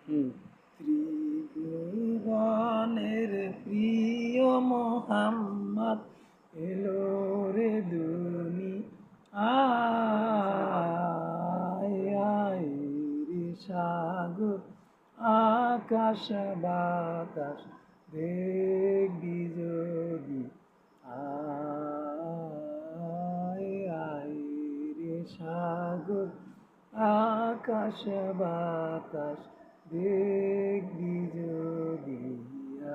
হুম। ত্রিভুবনের প্রিয় মোহাম্মদ এলো রে দুনি আয় আয় রে সাগর আকাশ বাতাস দেখবি যদি আয় আয় রে সাগর আকাশ বাতাস দেখবি যদি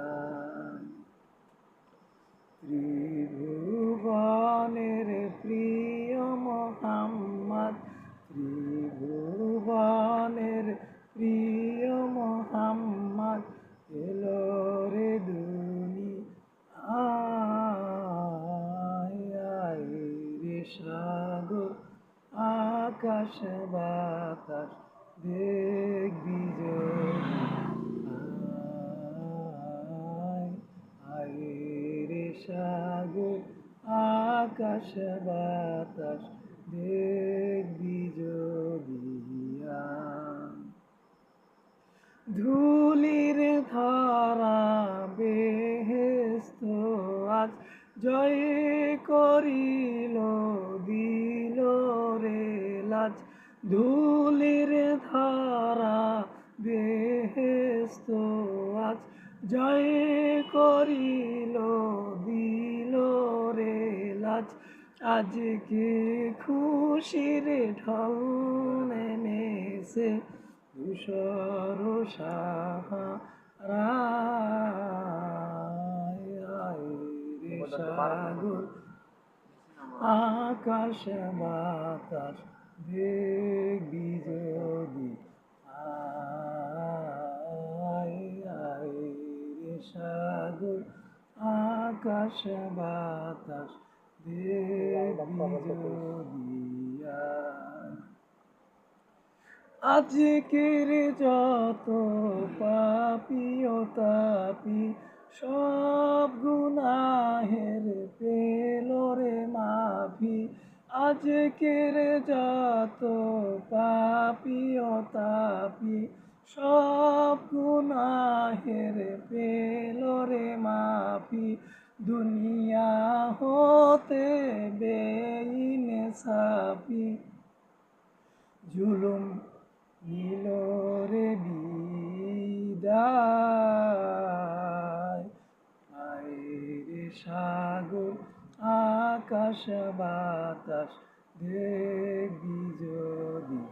আয়। ত্রিভুবনের প্রিয় মোহাম্মদ ত্রিভুবনের প্রিয় মোহাম্মদ এলো রে দুনি আয় আয় রে সাগর আকাশ বাতাস দেখবি যদি আয় আয় রে সাগর আকাশ বাতাস দেখবি যদি আয়। ধুলির ধারা বেহেস্ত আজ জয় করিল দিল রে লাজ ধুলির ধারা বেহেস্ত আজ জয় করিল দিল রে লাজ আজকে খুশির ঢল নেমেছে ধূসর সাহারায় আয় রে সাগর আকাশ বাতাস দেখবি যদি আয় আয় রে সাগর আকাশ বাতাস দেখবি যদি আয়। আজকের যত পাপী ও তাপি সব গুনাহের পেল রে মাফি আজকের যত পাপী ও তাপি সব গুনাহের পেল রে মাফি দুনিয়া হতে বেইনসাফি জুলুম নিল রে বিদায় আয় রে সাগর আকাশ বাতাস দেখবি যদি